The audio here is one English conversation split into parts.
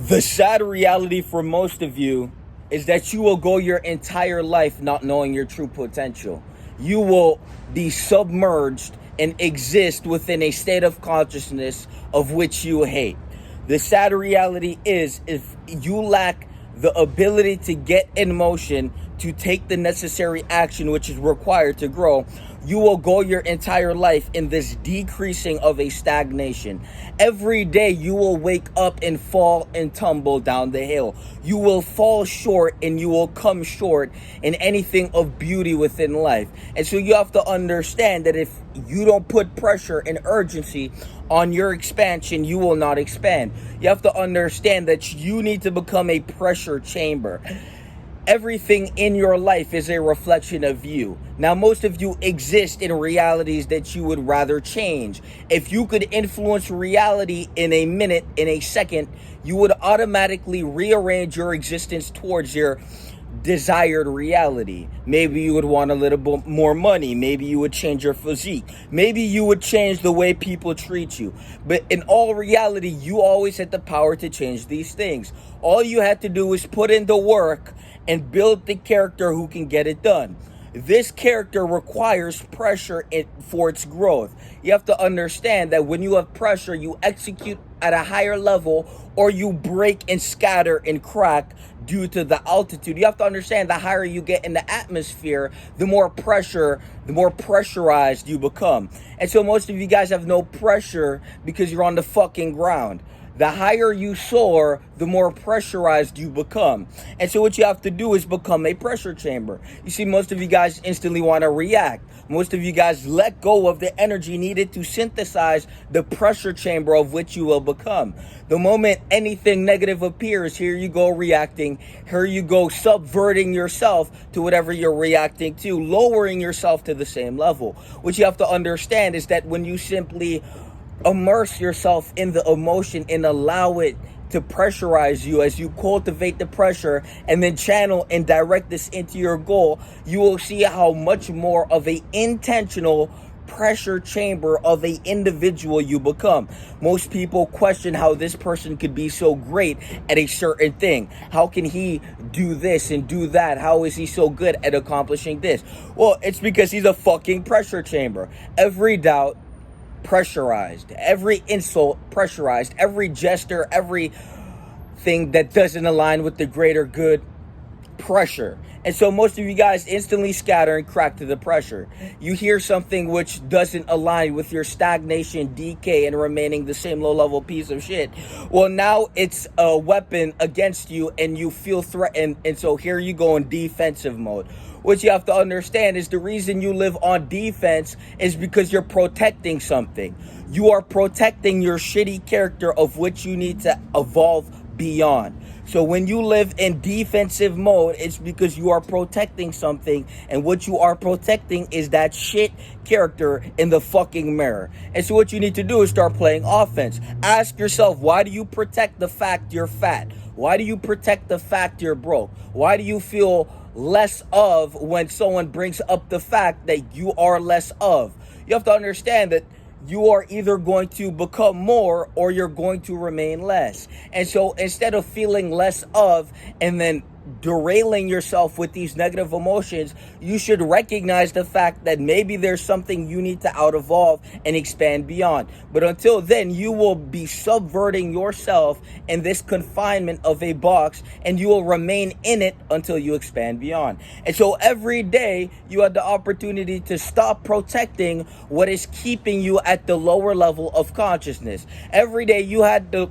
The sad reality for most of you is that you will go your entire life not knowing your true potential. You will be submerged and exist within a state of consciousness of which you hate. The sad reality is, if you lack the ability to get in motion, to take the necessary action which is required to grow, you will go your entire life in this decreasing of a stagnation. Every day you will wake up and fall and tumble down the hill. You will fall short and you will come short in anything of beauty within life. And so you have to understand that if you don't put pressure and urgency on your expansion, you will not expand. You have to understand that you need to become a pressure chamber. Everything in your life is a reflection of you. Now, most of you exist in realities that you would rather change. If you could influence reality in a minute, in a second, you would automatically rearrange your existence towards your desired reality. Maybe you would want a little bit more money. Maybe you would change your physique. Maybe you would change the way people treat you. But in all reality, you always had the power to change these things. All you had to do is put in the work and build the character who can get it done. This character requires pressure for its growth. You have to understand that when you have pressure, you execute at a higher level, or you break and scatter and crack due to the altitude. You have to understand, the higher you get in the atmosphere, the more pressurized you become. And so most of you guys have no pressure because you're on the fucking ground. The higher you soar, the more pressurized you become. And so what you have to do is become a pressure chamber. You see, most of you guys instantly want to react. Most of you guys let go of the energy needed to synthesize the pressure chamber of which you will become. The moment anything negative appears, here you go reacting. Here you go subverting yourself to whatever you're reacting to, lowering yourself to the same level. What you have to understand is that when you simply immerse yourself in the emotion and allow it to pressurize you, as you cultivate the pressure and then channel and direct this into your goal, you will see how much more of a intentional pressure chamber of a individual you become. Most people question how this person could be so great at a certain thing. How can he do this and do that? How is he so good at accomplishing this? Well, it's because he's a fucking pressure chamber. Every doubt, pressurized. Every insult, pressurized. Every gesture, every thing that doesn't align with the greater good, pressure. And so most of you guys instantly scatter and crack to the pressure. You hear something which doesn't align with your stagnation, decay, and remaining the same low-level piece of shit. Well, now it's a weapon against you and you feel threatened. And so here you go in defensive mode. What you have to understand is the reason you live on defense is because you're protecting something. You are protecting your shitty character of which you need to evolve beyond. So when you live in defensive mode, it's because you are protecting something, and what you are protecting is that shit character in the fucking mirror. And so what you need to do is start playing offense. Ask yourself, why do you protect the fact you're fat? Why do you protect the fact you're broke? Why do you feel less of when someone brings up the fact that you are less of? You have to understand that you are either going to become more or you're going to remain less. And so instead of feeling less of and then derailing yourself with these negative emotions, you should recognize the fact that maybe there's something you need to out-evolve and expand beyond. But until then, you will be subverting yourself in this confinement of a box, and you will remain in it until you expand beyond. And so every day, you have the opportunity to stop protecting what is keeping you at the lower level of consciousness. Every day, you had the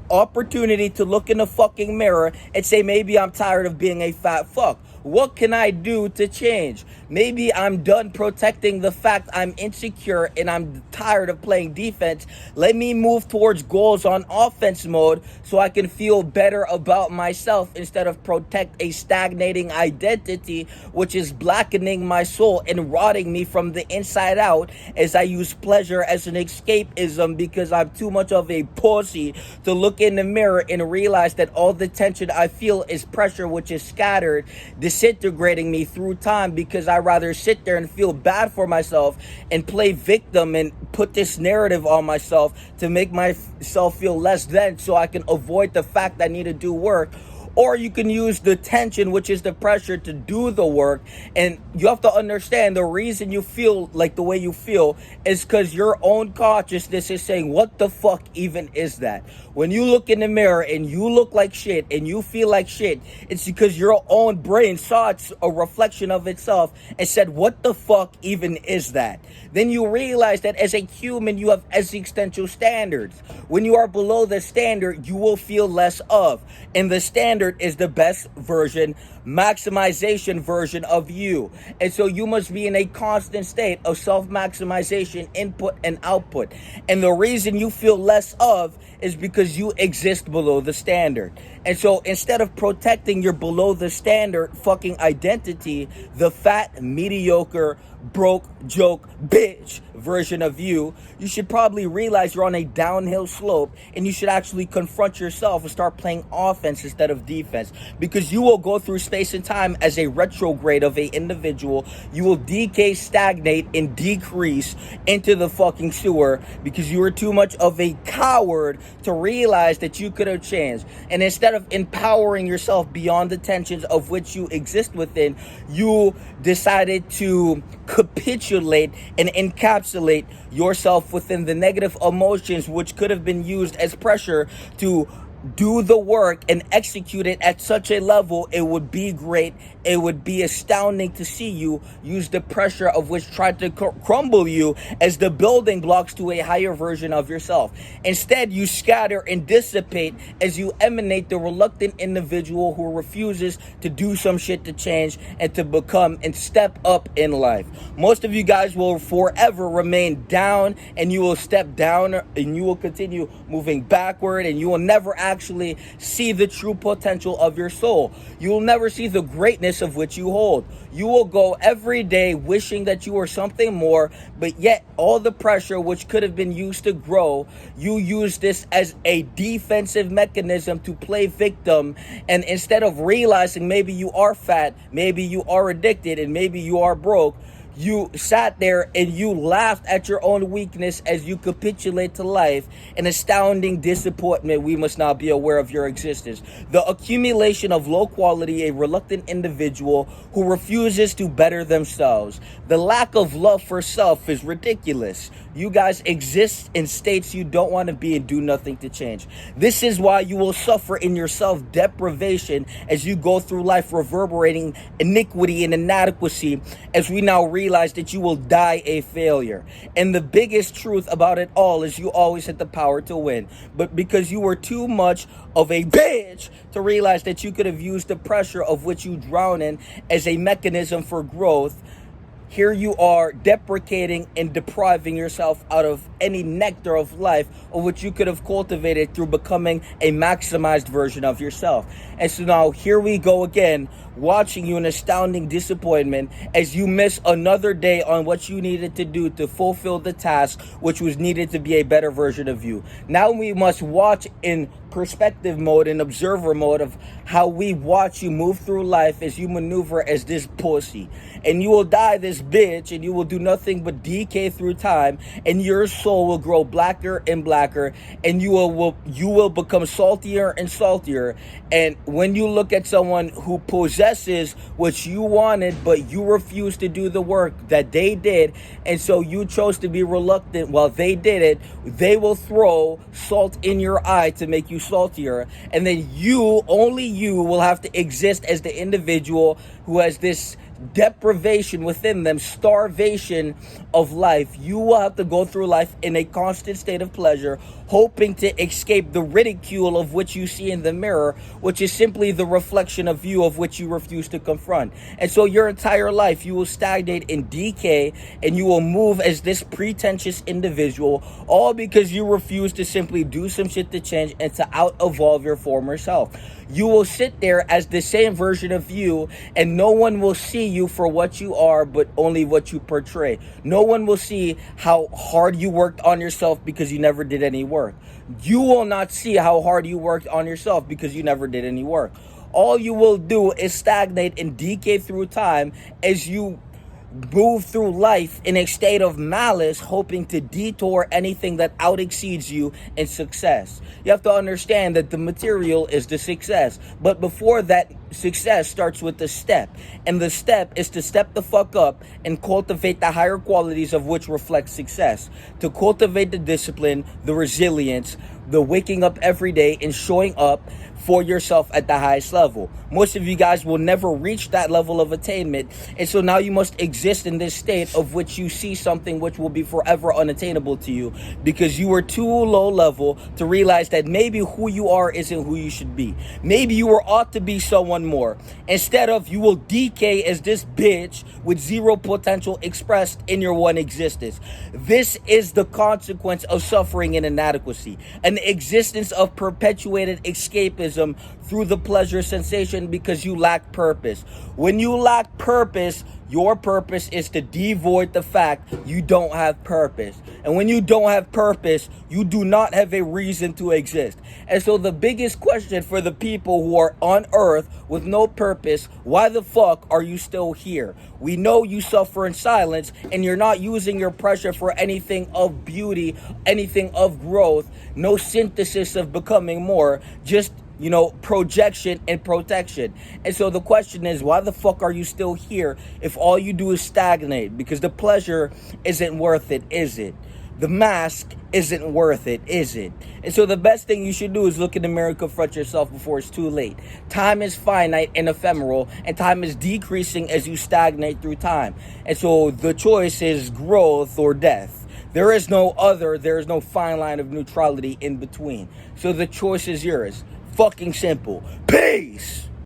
opportunity to look in the fucking mirror and say, maybe I'm tired of being a fat fuck. What can I do to change? Maybe I'm done protecting the fact I'm insecure and I'm tired of playing defense. Let me move towards goals on offense mode so I can feel better about myself instead of protect a stagnating identity which is blackening my soul and rotting me from the inside out as I use pleasure as an escapism because I'm too much of a pussy to look in the mirror and realize that all the tension I feel is pressure which is scattered, disintegrating me through time because I I'd rather sit there and feel bad for myself and play victim and put this narrative on myself to make myself feel less than so I can avoid the fact that I need to do work. Or you can use the tension, which is the pressure, to do the work. And you have to understand the reason you feel like the way you feel is because your own consciousness is saying, what the fuck even is that? When you look in the mirror and you look like shit and you feel like shit, it's because your own brain saw it's a reflection of itself and said, what the fuck even is that? Then you realize that as a human, you have existential standards. When you are below the standard, you will feel less of. And the standard is the best version, maximization version of you. And so you must be in a constant state of self-maximization, input and output. And the reason you feel less of is because you exist below the standard. And so instead of protecting your below the standard fucking identity, the fat, mediocre, broke, joke, bitch version of you, you should probably realize you're on a downhill slope and you should actually confront yourself and start playing offense instead of defense, because you will go through space and time as a retrograde of a individual. You will decay, stagnate, and decrease into the fucking sewer because you were too much of a coward to realize that you could have changed. And instead of empowering yourself beyond the tensions of which you exist within, you decided to capitulate and encapsulate yourself within the negative emotions which could have been used as pressure to do the work and execute it at such a level. It would be great. It would be astounding to see you use the pressure of which tried to crumble you as the building blocks to a higher version of yourself. Instead, you scatter and dissipate as you emanate the reluctant individual who refuses to do some shit to change and to become and step up in life. Most of you guys will forever remain down, and you will step down and you will continue moving backward, and you will never actually see the true potential of your soul. You will never see the greatness of which you hold. You will go every day wishing that you were something more, but yet all the pressure which could have been used to grow, you use this as a defensive mechanism to play victim. And instead of realizing maybe you are fat, maybe you are addicted, and maybe you are broke, you sat there and you laughed at your own weakness as you capitulate to life. An astounding disappointment we must now be aware of your existence. The accumulation of low quality, a reluctant individual who refuses to better themselves. The lack of love for self is ridiculous. You guys exist in states you don't want to be and do nothing to change. This is why you will suffer in your self-deprivation as you go through life reverberating iniquity and inadequacy, as we now realize that you will die a failure. And the biggest truth about it all is you always had the power to win. But because you were too much of a bitch to realize that you could have used the pressure of which you drown in as a mechanism for growth, here you are deprecating and depriving yourself out of any nectar of life of which you could have cultivated through becoming a maximized version of yourself. And so now here we go again, watching you in astounding disappointment as you miss another day on what you needed to do to fulfill the task which was needed to be a better version of you. Now we must watch in perspective mode and observer mode of how we watch you move through life as you maneuver as this pussy. And you will die this bitch, and you will do nothing but decay through time, and your soul will grow blacker and blacker, and you will become saltier and saltier. And when you look at someone who possesses what you wanted, but you refuse to do the work that they did, and so you chose to be reluctant while they did it, they will throw salt in your eye to make you saltier. And then you, only you, will have to exist as the individual who has this deprivation within them, starvation of life. You will have to go through life in a constant state of pleasure, hoping to escape the ridicule of which you see in the mirror, which is simply the reflection of you of which you refuse to confront. And so your entire life you will stagnate in decay, and you will move as this pretentious individual, all because you refuse to simply do some shit to change and to out-evolve your former self. You will sit there as the same version of you, and no one will see you for what you are, but only what you portray. No one will see how hard you worked on yourself because you never did any work. You will not see how hard you worked on yourself because you never did any work. All you will do is stagnate and decay through time as you move through life in a state of malice, hoping to detour anything that out exceeds you in success. You have to understand that the material is the success, but before that, success starts with the step, and the step is to step the fuck up and cultivate the higher qualities of which reflect success, to cultivate the discipline, the resilience, the waking up every day and showing up for yourself at the highest level. Most of you guys will never reach that level of attainment, and so now you must exist in this state of which you see something which will be forever unattainable to you, because you were too low level to realize that maybe who you are isn't who you should be. Maybe you were ought to be someone more. Instead of, you will decay as this bitch with zero potential expressed in your one existence. This is the consequence of suffering and inadequacy, an existence of perpetuated escapism through the pleasure sensation, because you lack purpose. When you lack purpose, your purpose is to devoid the fact you don't have purpose. And when you don't have purpose, you do not have a reason to exist. And so the biggest question for the people who are on earth with no purpose, why the fuck are you still here? We know you suffer in silence, and you're not using your pressure for anything of beauty, anything of growth, no synthesis of becoming more, just projection and protection. And so the question is, why the fuck are you still here if all you do is stagnate? Because the pleasure isn't worth it, is it? The mask isn't worth it, is it? And so the best thing you should do is look in the mirror and confront yourself before it's too late. Time is finite and ephemeral, and time is decreasing as you stagnate through time. And so the choice is growth or death. There is no fine line of neutrality in between. So the choice is yours. Fucking simple. Peace!